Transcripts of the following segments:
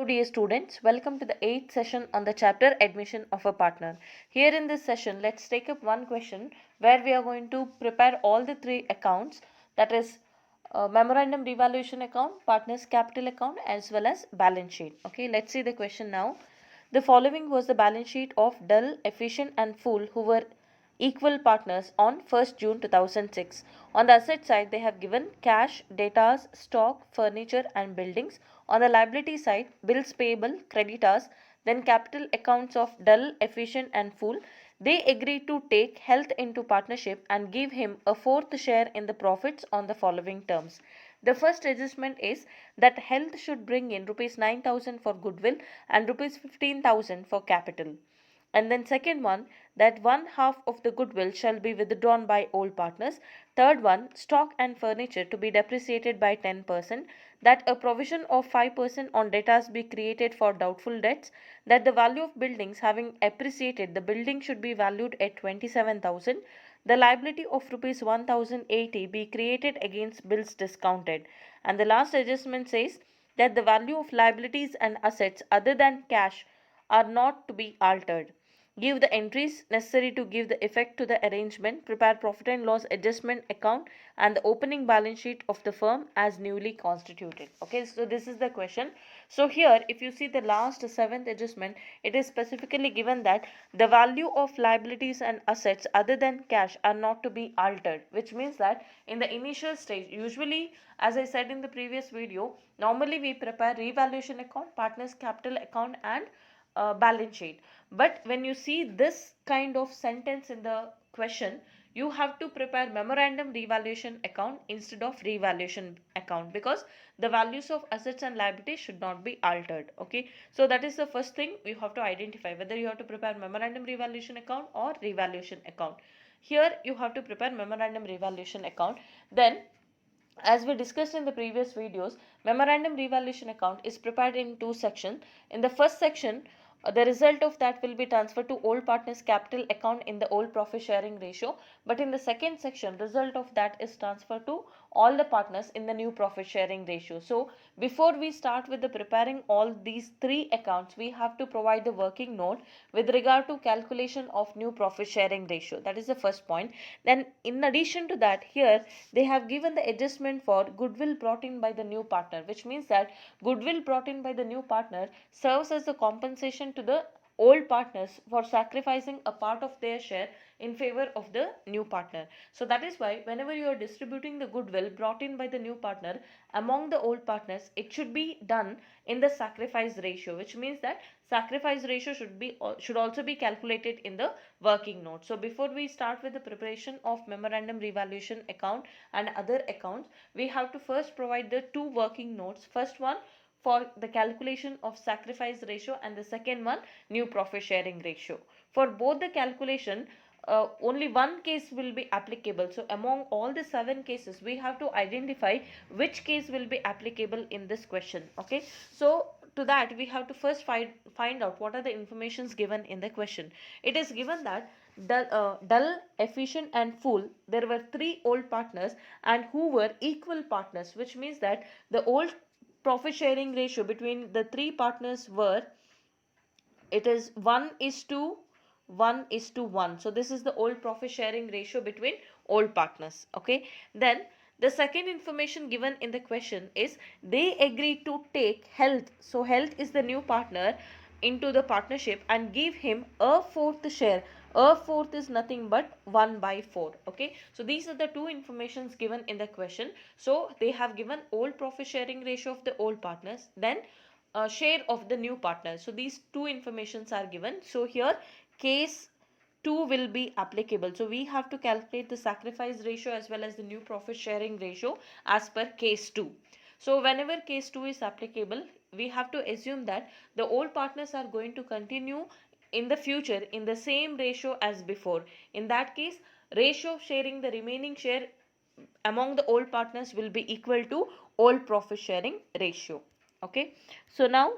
dear students, welcome to the 8th session on the chapter Admission of a Partner. Here in this session, let's take up one question where we are going to prepare all the three accounts, that is Memorandum Revaluation Account, Partners Capital Account as well as balance sheet. Okay, let's see the question now. The following was the balance sheet of Dull, Efficient and Fool who were equal partners on 1st June 2006. On the asset side, they have given cash, datas, stock, furniture and buildings. On the liability side, bills payable, creditors, then capital accounts of Dull, Efficient and Fool. They agreed to take Health into partnership and give him a fourth share in the profits on the following terms. The first adjustment is that Health should bring in rupees 9,000 for goodwill and rupees 15,000 for capital. And then second one, that one half of the goodwill shall be withdrawn by old partners. Third one, stock and furniture to be depreciated by 10%, that a provision of 5% on debtors be created for doubtful debts, that the value of buildings having appreciated, the building should be valued at 27,000, the liability of rupees 1080 be created against bills discounted. And the last adjustment says that the value of liabilities and assets other than cash are not to be altered. Give the entries necessary to give the effect to the arrangement, prepare profit and loss adjustment account and the opening balance sheet of the firm as newly constituted. Okay, so this is the question. So here if you see the last seventh adjustment, it is specifically given that the value of liabilities and assets other than cash are not to be altered, which means that in the initial stage, usually as I said in the previous video, normally we prepare revaluation account, partners capital account and balance sheet. But when you see this kind of sentence in the question, you have to prepare memorandum revaluation account instead of revaluation account, because the values of assets and liabilities should not be altered. Okay, so that is the first thing you have to identify, whether you have to prepare memorandum revaluation account or revaluation account. Here you have to prepare memorandum revaluation account. Then as we discussed in the previous videos, memorandum revaluation account is prepared in two sections. In the first section, the result of that will be transferred to old partners capital account in the old profit sharing ratio, but in the second section, result of that is transferred to all the partners in the new profit sharing ratio. So before we start with the preparing all these three accounts, we have to provide the working note with regard to calculation of new profit sharing ratio. That is the first point. Then in addition to that, here they have given the adjustment for goodwill brought in by the new partner, which means that goodwill brought in by the new partner serves as the compensation to the old partners for sacrificing a part of their share in favor of the new partner. So that is why whenever you are distributing the goodwill brought in by the new partner among the old partners, it should be done in the sacrifice ratio, which means that sacrifice ratio should also be calculated in the working note. So before we start with the preparation of memorandum revaluation account and other accounts, we have to first provide the two working notes. First one for the calculation of sacrifice ratio and the second one new profit sharing ratio. For both the calculation, only one case will be applicable. So among all the 7 cases, we have to identify which case will be applicable in this question. Okay, so to that we have to first find out what are the informations given in the question. It is given that Dull, Efficient and Fool, there were 3 old partners and who were equal partners, which means that the old profit sharing ratio between the 3 partners were, it is 1:1:1. So this is the old profit sharing ratio between old partners. Okay, then the second information given in the question is they agreed to take Health, so Health is the new partner, into the partnership and give him a fourth share. A fourth is nothing but 1/4. Okay, so these are the two informations given in the question. So they have given old profit sharing ratio of the old partners, then share of the new partner. So these two informations are given. So here case 2 will be applicable. So we have to calculate the sacrifice ratio as well as the new profit sharing ratio as per case 2. So whenever case 2 is applicable, we have to assume that the old partners are going to continue in the future in the same ratio as before. In that case, ratio of sharing the remaining share among the old partners will be equal to old profit sharing ratio. Okay, so now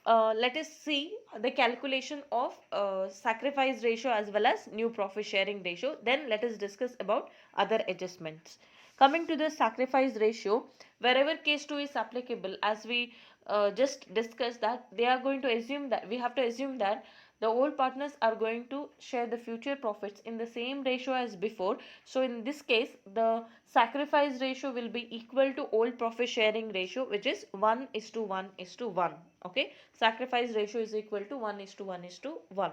let us see the calculation of sacrifice ratio as well as new profit sharing ratio. Then let us discuss about other adjustments. Coming to the sacrifice ratio, wherever case 2 is applicable, as we just discussed, that they are going to assume that we have to assume that the old partners are going to share the future profits in the same ratio as before. So in this case, the sacrifice ratio will be equal to old profit sharing ratio, which is 1 is to 1 is to 1. Okay, sacrifice ratio is equal to 1 is to 1 is to 1.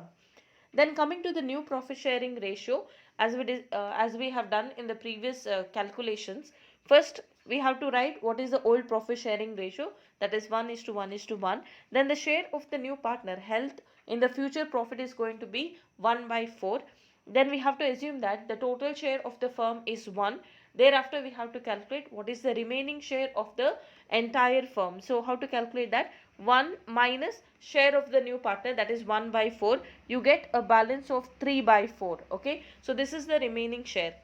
Then coming to the new profit sharing ratio, as we have done in the previous calculations, first we have to write what is the old profit sharing ratio, that is 1 is to 1 is to 1. Then the share of the new partner health in the future profit is going to be 1 by 4. Then we have to assume that the total share of the firm is 1. Thereafter we have to calculate what is the remaining share of the entire firm. So how to calculate that? 1 minus share of the new partner, that is 1 by 4. You get a balance of 3 by 4. Okay, so this is the remaining share.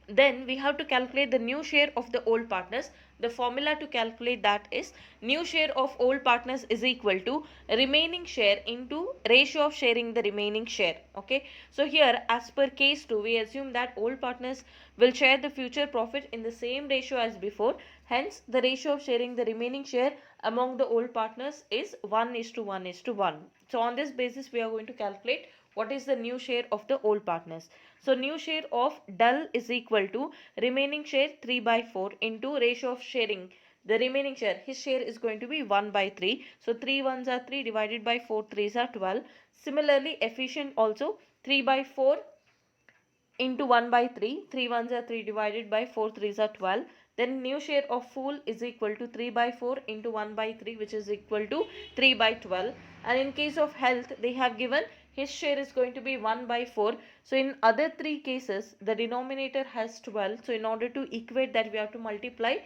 Then we have to calculate the new share of the old partners. The formula to calculate that is new share of old partners is equal to remaining share into ratio of sharing the remaining share. Okay, so here as per case 2, we assume that old partners will share the future profit in the same ratio as before. Hence the ratio of sharing the remaining share among the old partners is 1 is to 1 is to 1. So on this basis we are going to calculate what is the new share of the old partners. So new share of dull is equal to remaining share 3 by 4 into ratio of sharing the remaining share. His share is going to be 1 by 3. So 3 ones are 3 divided by 4 threes are 12. Similarly efficient also 3 by 4 into 1 by 3. 3 ones are 3 divided by 4 threes are 12. Then new share of fool is equal to 3 by 4 into 1 by 3, which is equal to 3 by 12. And in case of health, they have given his share is going to be 1 by 4. So in other three cases, the denominator has 12. So in order to equate that, we have to multiply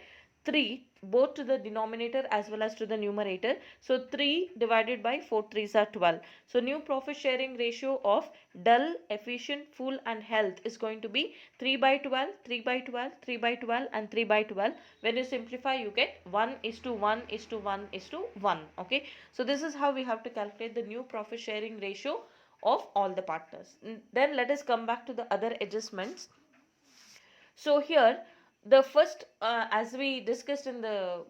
3 both to the denominator as well as to the numerator. So 3 divided by 4 threes are 12. So new profit sharing ratio of dull, efficient, full and health is going to be 3 by 12, 3 by 12, 3 by 12 and 3 by 12. When you simplify, you get 1 is to 1 is to 1 is to 1. Okay, so this is how we have to calculate the new profit sharing ratio of all the partners. Then let us come back to the other adjustments. So here the first, as we discussed in the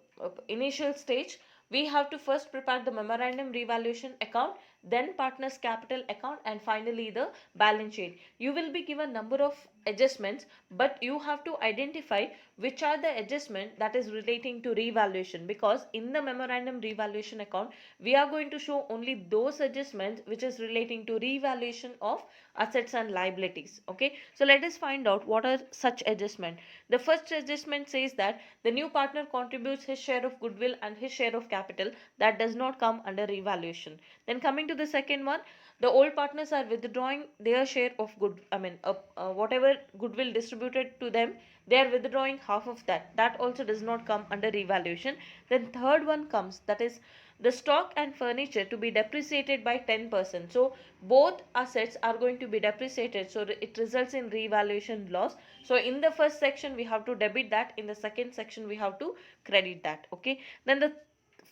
initial stage, we have to first prepare the memorandum revaluation account, then partners capital account and finally the balance sheet. You will be given number of adjustments, but you have to identify which are the adjustment that is relating to revaluation, because in the memorandum revaluation account we are going to show only those adjustments which is relating to revaluation of assets and liabilities. Okay, so let us find out what are such adjustment. The first adjustment says that the new partner contributes his share of goodwill and his share of capital, that does not come under revaluation. Then coming to the second one, the old partners are withdrawing their share of whatever goodwill distributed to them, they are withdrawing half of that, that also does not come under revaluation. Then third one comes, that is the stock and furniture to be depreciated by 10%. So both assets are going to be depreciated, so it results in revaluation loss. So in the first section we have to debit that, in the second section we have to credit that. Okay, then the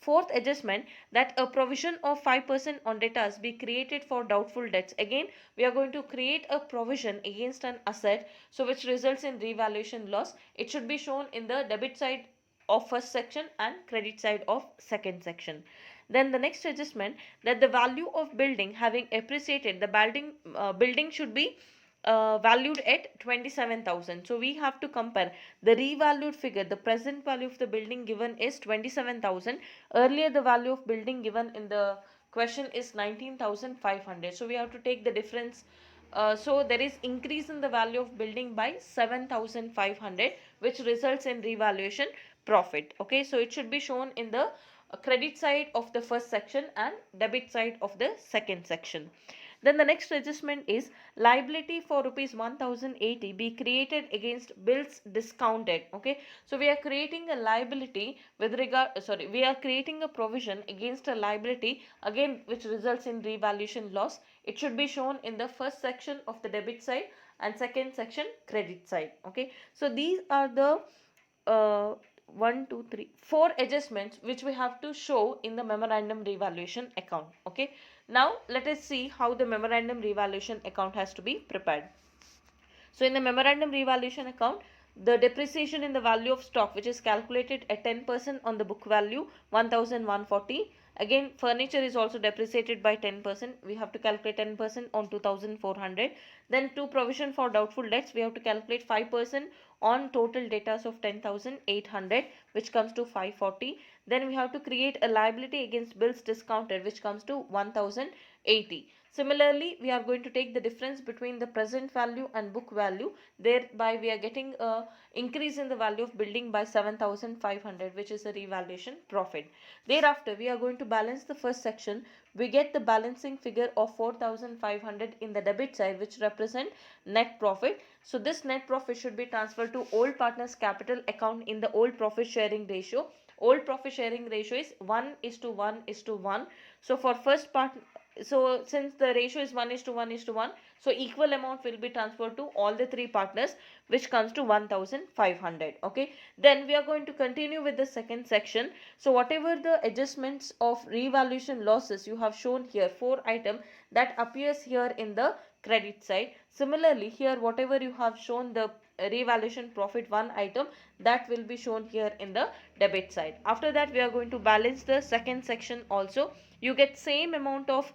fourth adjustment, that a provision of 5% on debtors be created for doubtful debts. Again we are going to create a provision against an asset, so which results in revaluation loss. It should be shown in the debit side of first section and credit side of second section. Then the next adjustment, that the value of building having appreciated, the building should be valued at 27,000. So we have to compare the revalued figure. The present value of the building given is 27,000. Earlier the value of building given in the question is 19,500. So we have to take the difference. So there is increase in the value of building by 7,500, which results in revaluation profit. Okay, so it should be shown in the credit side of the first section and debit side of the second section. Then the next adjustment is liability for rupees 1080 be created against bills discounted. Okay, so we are creating a liability with regard, we are creating a provision against a liability again which results in revaluation loss. It should be shown in the first section of the debit side and second section credit side. Okay, so these are the 4 adjustments which we have to show in the memorandum revaluation account. Okay, now let us see how the memorandum revaluation account has to be prepared. So in the memorandum revaluation account, the depreciation in the value of stock, which is calculated at 10% on the book value 1140. Again, furniture is also depreciated by 10%. We have to calculate 10% on 2400. Then to provision for doubtful debts, we have to calculate 5% on total debtors of 10,800, which comes to 540. Then we have to create a liability against bills discounted, which comes to 1080. Similarly, we are going to take the difference between the present value and book value. Thereby, we are getting a increase in the value of building by 7,500, which is a revaluation profit. Thereafter, we are going to balance the first section. We get the balancing figure of 4,500 in the debit side, which represent net profit. So this net profit should be transferred to old partners capital account in the old profit sharing ratio. Old profit sharing ratio is 1:1:1. So for first part, so since the ratio is 1:1:1, so equal amount will be transferred to all the three partners, which comes to 1,500. Okay, then we are going to continue with the second section. So whatever the adjustments of revaluation losses you have shown here, 4 item that appears here in the credit side. Similarly, here whatever you have shown the revaluation profit 1 item, that will be shown here in the debit side. After that, we are going to balance the second section also. You get same amount of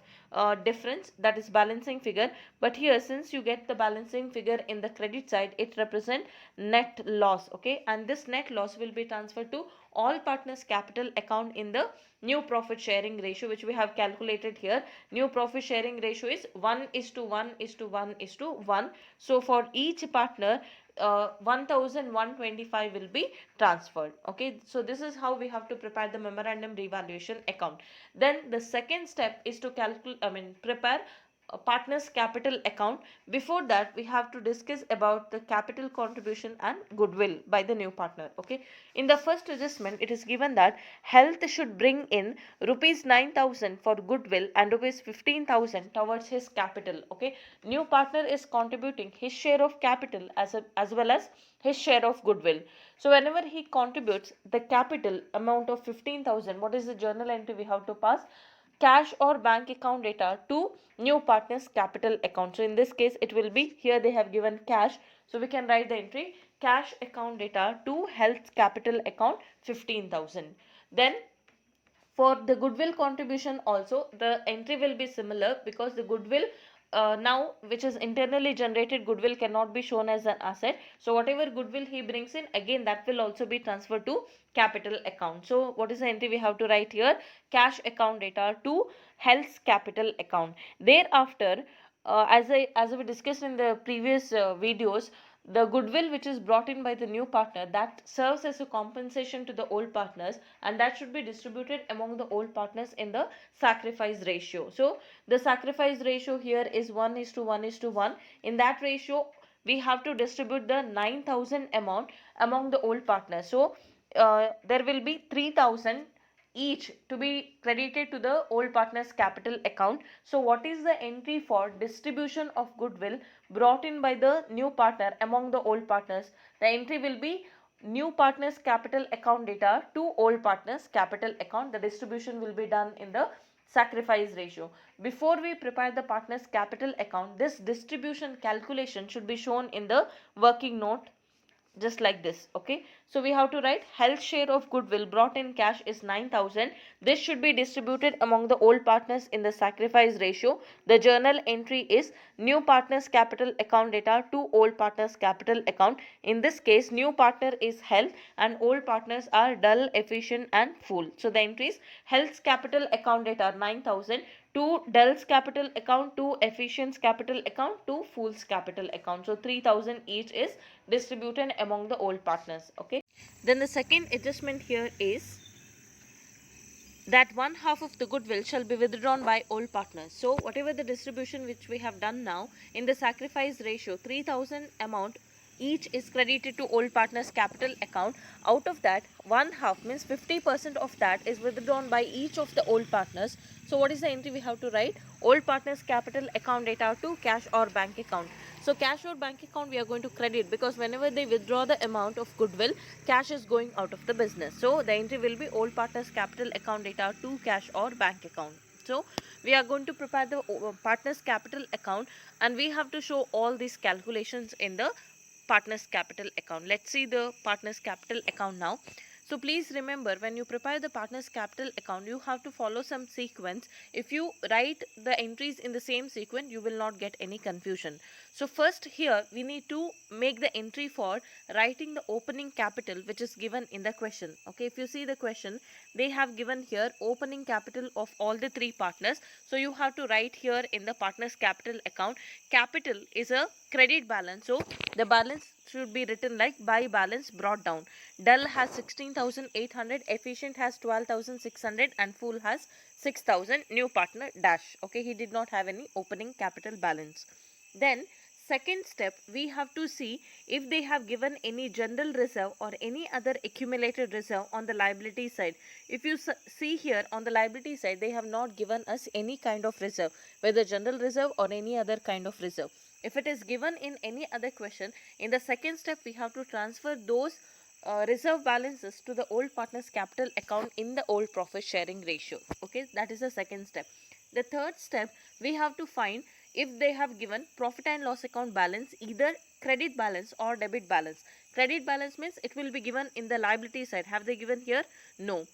difference, that is balancing figure, but here since you get the balancing figure in the credit side, it represent net loss. Okay, and this net loss will be transferred to all partners capital account in the new profit sharing ratio, which we have calculated here. New profit sharing ratio is 1:1:1:1. So for each partner 1,125 will be transferred. Okay, so this is how we have to prepare the memorandum revaluation account. Then the second step is to prepare a partner's capital account. Before that, we have to discuss about the capital contribution and goodwill by the new partner. Okay, in the first adjustment, it is given that health should bring in rupees 9,000 for goodwill and rupees 15,000 towards his capital. Okay, new partner is contributing his share of capital as well as his share of goodwill. So whenever he contributes the capital amount of 15,000, what is the journal entry we have to pass? Cash or bank account data to new partners capital account. So in this case, it will be, here they have given cash, so we can write the entry cash account data to health capital account 15,000. Then for the goodwill contribution also, the entry will be similar, because the goodwill now which is internally generated goodwill cannot be shown as an asset. So whatever goodwill he brings in, again that will also be transferred to capital account. So what is the entry we have to write here? Cash account data to health capital account. Thereafter, as we discussed in the previous videos, the goodwill which is brought in by the new partner, that serves as a compensation to the old partners, and that should be distributed among the old partners in the sacrifice ratio. So the sacrifice ratio here is 1:1:1. In that ratio, we have to distribute the 9,000 amount among the old partners. So there will be 3,000 each to be credited to the old partners capital account. So what is the entry for distribution of goodwill brought in by the new partner among the old partners? The entry will be new partners capital account data to old partners capital account. The distribution will be done in the sacrifice ratio. Before we prepare the partners capital account, this distribution calculation should be shown in the working note, just like this. Okay, so we have to write health share of goodwill brought in cash is 9,000. This should be distributed among the old partners in the sacrifice ratio. The journal entry is new partners capital account data to old partners capital account. In this case, new partner is health and old partners are dull, efficient and full. So the entry is health's capital account data 9,000 to dull's capital account, to efficient's capital account, to fool's capital account. So 3,000 each is distributed among the old partners. Okay, then the second adjustment here is that one half of the goodwill shall be withdrawn by old partners. So whatever the distribution which we have done now in the sacrifice ratio, 3,000 amount each is credited to old partners capital account. Out of that, one half means 50% of that is withdrawn by each of the old partners. So what is the entry we have to write? Old partners capital account data to cash or bank account. So cash or bank account we are going to credit, because whenever they withdraw the amount of goodwill, cash is going out of the business. So the entry will be old partners capital account data to cash or bank account. So we are going to prepare the partners capital account, and we have to show all these calculations in the partner's capital account. Let's see the partner's capital account now. So please remember, when you prepare the partner's capital account, you have to follow some sequence. If you write the entries in the same sequence, you will not get any confusion. So first here we need to make the entry for writing the opening capital which is given in the question. Okay, if you see the question, they have given here opening capital of all the three partners. So you have to write here in the partner's capital account, capital is a credit balance. So the balance should be written like by balance brought down. Dull has 16,800, efficient has 12,600 and full has 6,000. New partner dash. Okay, he did not have any opening capital balance. Then second step, we have to see if they have given any general reserve or any other accumulated reserve on the liability side. If you see here on the liability side, they have not given us any kind of reserve, whether general reserve or any other kind of reserve. If it is given in any other question, in the second step we have to transfer those reserve balances to the old partner's capital account in the old profit sharing ratio. Okay, that is the second step. The third step, we have to find if they have given profit and loss account balance, either credit balance or debit balance. Credit balance means it will be given in the liability side. Have they given here? No.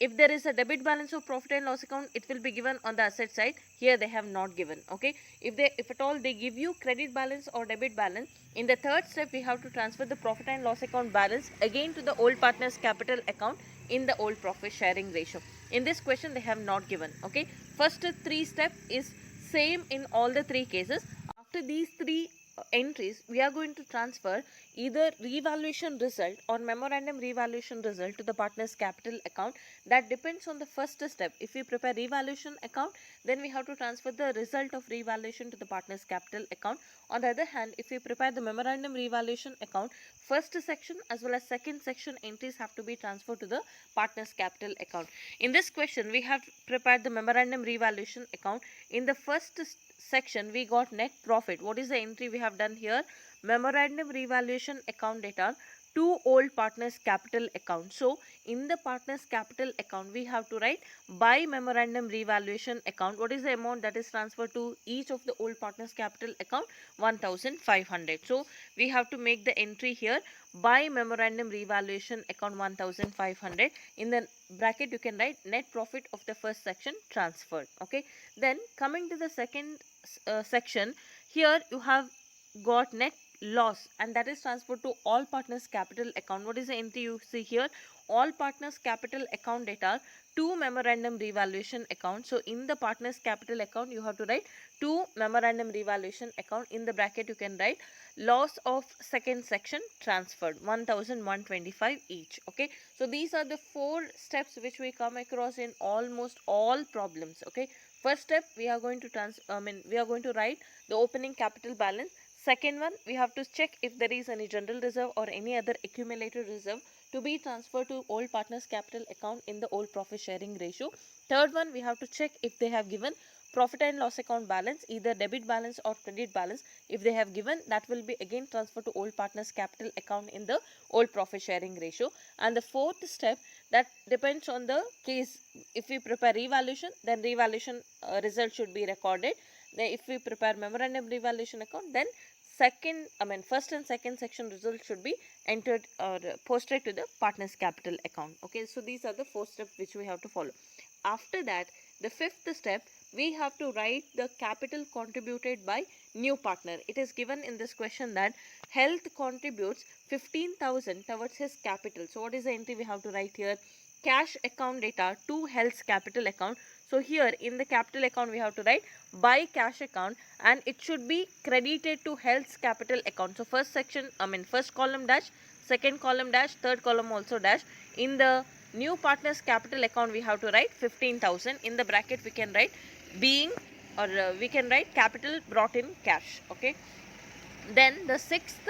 If there is a debit balance of profit and loss account, it will be given on the asset side. Here they have not given. Okay, if at all they give you credit balance or debit balance, in the third step we have to transfer the profit and loss account balance again to the old partner's capital account in the old profit sharing ratio. In this question they have not given. Okay, first three step is same in all the three cases. After these three entries, we are going to transfer either revaluation result or memorandum revaluation result to the partner's capital account. That depends on the first step. If we prepare revaluation account, then we have to transfer the result of revaluation to the partner's capital account. On the other hand, if we prepare the memorandum revaluation account, first section as well as second section entries have to be transferred to the partner's capital account. In this question, we have prepared the memorandum revaluation account. In the first section, we got net profit. What is the entry we have done here? Memorandum revaluation account data to old partners capital account. So in the partners capital account, we have to write by memorandum revaluation account. What is the amount that is transferred to each of the old partners capital account? 1,500. So we have to make the entry here by memorandum revaluation account 1,500. In the bracket you can write net profit of the first section transferred. Okay, then coming to the second section, here you have got net loss and that is transferred to all partners capital account. What is the entry you see here? All partners capital account data to memorandum revaluation account. So in the partners capital account you have to write to memorandum revaluation account. In the bracket you can write loss of second section transferred 1,125 each. Okay, so these are the four steps which we come across in almost all problems. Okay, first step we are going to write the opening capital balance. Second one, we have to check if there is any general reserve or any other accumulated reserve to be transferred to old partners capital account in the old profit sharing ratio. Third one, we have to check if they have given profit and loss account balance, either debit balance or credit balance. If they have given, that will be again transferred to old partners capital account in the old profit sharing ratio. And the fourth step, that depends on the case. If we prepare revaluation, then revaluation result should be recorded. Then if we prepare memorandum revaluation account, then first and second section results should be entered or posted to the partner's capital account. Okay, so these are the four steps which we have to follow. After that, the fifth step, we have to write the capital contributed by new partner. It is given in this question that Health contributes 15,000 towards his capital. So what is the entry we have to write here? Cash account data to Health's capital account. So here in the capital account we have to write by cash account and it should be credited to Health's capital account. So first column dash, second column dash, third column also dash. In the new partner's capital account we have to write 15,000. In the bracket we can write being we can write capital brought in cash. Okay. Then the sixth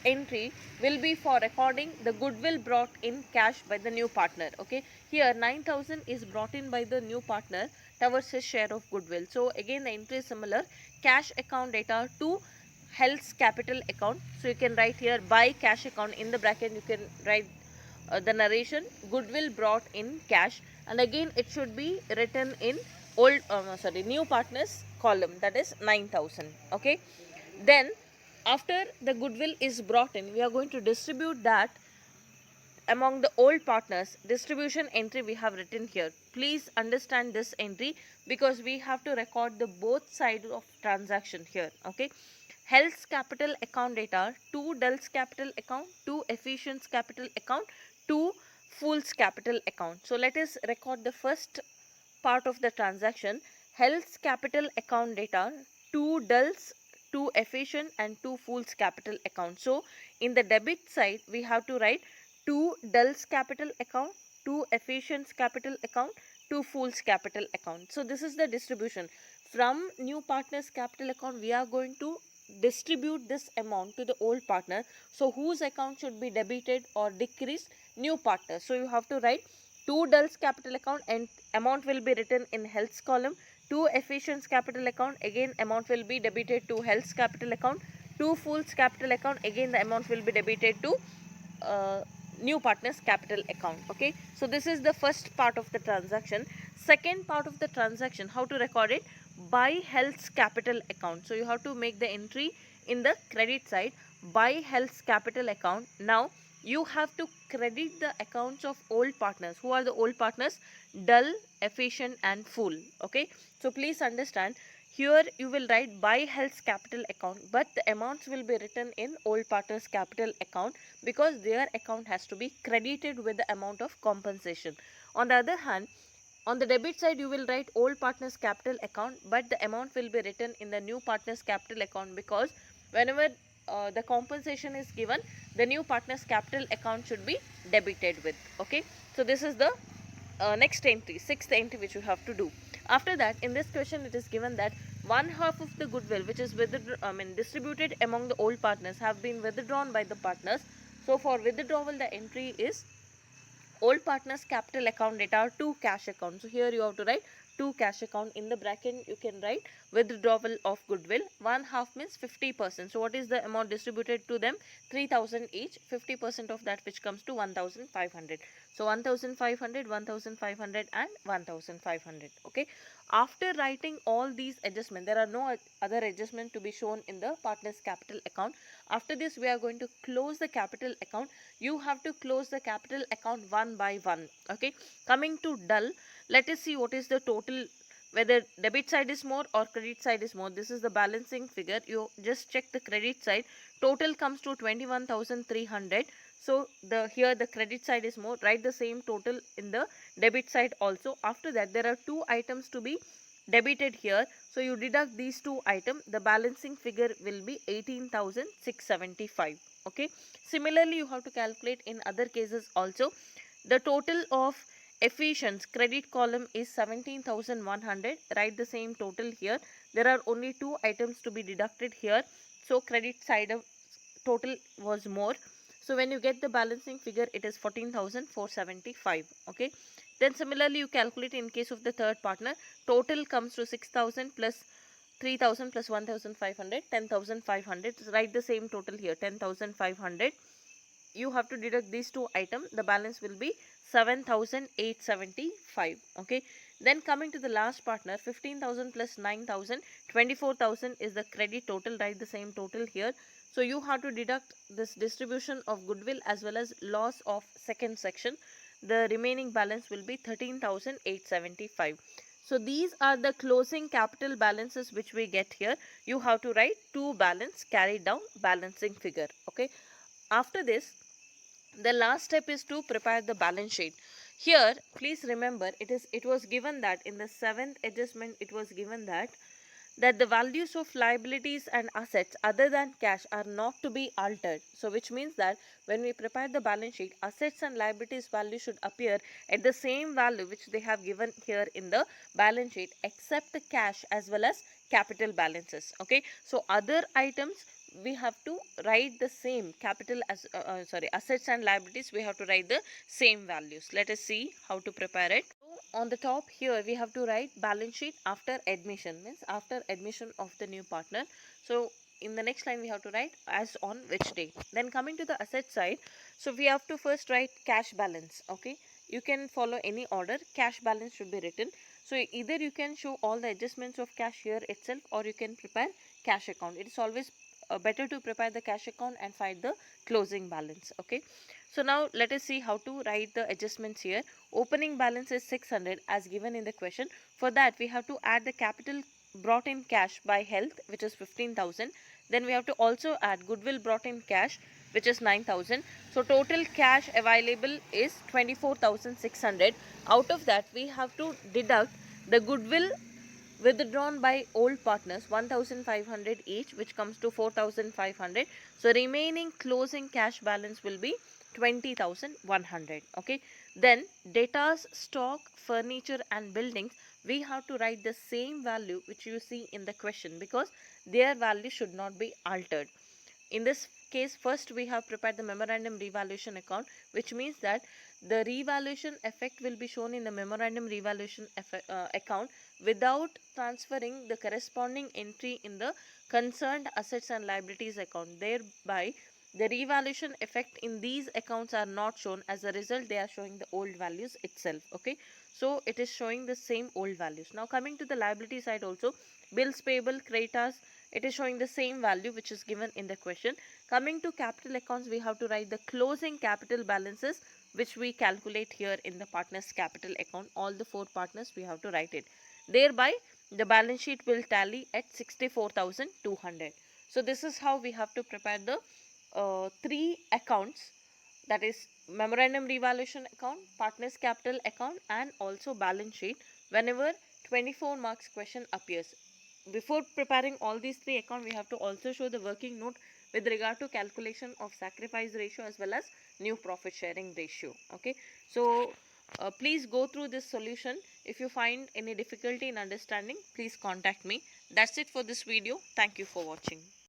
entry will be for recording the goodwill brought in cash by the new partner. Okay, here 9,000 is brought in by the new partner towards his share of goodwill. So again the entry is similar, cash account data to Health's capital account. So you can write here by cash account. In the bracket you can write the narration goodwill brought in cash, and again it should be written in new partners column, that is 9,000. Okay, then After the goodwill is brought in, we are going to distribute that among the old partners. Distribution entry we have written here. Please understand this entry because we have to record the both sides of transaction here. Okay. Health's capital account data, to Dull's capital account, to Efficient's capital account, to Fool's capital account. So let us record the first part of the transaction. Health's capital account data, to Dull's, to Efficient and to Fool's capital account. So in the debit side we have to write to Dull's capital account, to Efficient's capital account, to Fool's capital account. So this is the distribution. From new partner's capital account we are going to distribute this amount to the old partner. So whose account should be debited or decreased? New partner. So you have to write to Dull's capital account and amount will be written in Health's column. To Efficient's capital account, again amount will be debited to Health's capital account. To Fool's capital account, again the amount will be debited to new partner's capital account. Okay, so this is the first part of the transaction. Second part of the transaction, how to record it? By Health's capital account. So you have to make the entry in the credit side, by Health's capital account. Now you have to credit the accounts of old partners. Who are the old partners? Dull, Efficient and Fool. Okay, so please understand, here you will write by Health's capital account, but the amounts will be written in old partner's capital account because their account has to be credited with the amount of compensation. On the other hand, on the debit side you will write old partner's capital account, but the amount will be written in the new partner's capital account because whenever the compensation is given, the new partner's capital account should be debited with. Okay, so this is the next entry, sixth entry which you have to do. After that, in this question it is given that one half of the goodwill which is distributed among the old partners have been withdrawn by the partners. So for withdrawal the entry is old partners capital account data to cash account. So here you have to write to cash account. In the bracket you can write withdrawal of goodwill. One half means 50%. So what is the amount distributed to them? 3000 each. 50% of that which comes to 1500. So 1500, 1500 and 1500. Okay. After writing all these adjustments, there are no other adjustment to be shown in the partner's capital account. After this we are going to close the capital account. You have to close the capital account one by one. Okay, coming to Dull, let us see what is the total, whether debit side is more or credit side is more. This is the balancing figure. You just check the credit side. Total comes to 21,300. So here the credit side is more. Write the same total in the debit side also. After that there are two items to be debited here. So you deduct these two items. The balancing figure will be 18,675. Okay. Similarly, you have to calculate in other cases also. The total of Efficient's credit column is 17,100. Write the same total here. There are only two items to be deducted here. So credit side of total was more. So when you get the balancing figure, it is 14,475. Okay. Then similarly, you calculate in case of the third partner. Total comes to 6,000 plus 3,000 plus 1,500, 10,500. Write the same total here, 10,500. You have to deduct these two items. The balance will be 7,875. Okay. Then coming to the last partner, 15,000 plus 9,000, 24,000 is the credit total. Write the same total here. So you have to deduct this distribution of goodwill as well as loss of second section. The remaining balance will be 13,875. So these are the closing capital balances which we get here. You have to write to balance, carry down balancing figure. Okay. After this, the last step is to prepare the balance sheet. Here please remember, it was given that in the seventh adjustment it was given that the values of liabilities and assets other than cash are not to be altered. So which means that when we prepare the balance sheet, assets and liabilities value should appear at the same value which they have given here in the balance sheet, except the cash as well as capital balances. Okay, so other items we have to write the same capital as assets and liabilities, we have to write the same values. Let us see how to prepare it. On the top here we have to write balance sheet after admission, means after admission of the new partner. So in the next line we have to write as on which date. Then coming to the asset side, so we have to first write cash balance. Okay, you can follow any order. Cash balance should be written. So either you can show all the adjustments of cash here itself or you can prepare cash account. It is always better to prepare the cash account and find the closing balance. Okay, so now let us see how to write the adjustments here. Opening balance is 600 as given in the question. For that we have to add the capital brought in cash by health, which is 15,000. Then we have to also add goodwill brought in cash, which is 9,000. So total cash available is 24,600. Out of that we have to deduct the goodwill withdrawn by old partners 1,500 each, which comes to 4,500. So remaining closing cash balance will be 20,100. Okay, then debtors, stock, furniture and buildings, we have to write the same value which you see in the question, because their value should not be altered. In this case, first we have prepared the memorandum revaluation account, which means that the revaluation effect will be shown in the memorandum revaluation account without transferring the corresponding entry in the concerned assets and liabilities account. Thereby the revaluation effect in these accounts are not shown. As a result, they are showing the old values itself. Okay, so it is showing the same old values. Now coming to the liability side also, bills payable, creditors, it is showing the same value which is given in the question. Coming to capital accounts, we have to write the closing capital balances, which we calculate here in the partners capital account. All the four partners we have to write it. Thereby the balance sheet will tally at 64,200. So this is how we have to prepare the three accounts, that is memorandum revaluation account, partners capital account and also balance sheet, whenever 24 marks question appears. Before preparing all these three accounts, we have to also show the working note with regard to calculation of sacrifice ratio as well as new profit sharing ratio. Okay, so please go through this solution. If you find any difficulty in understanding, please contact me. That's it for this video. Thank you for watching.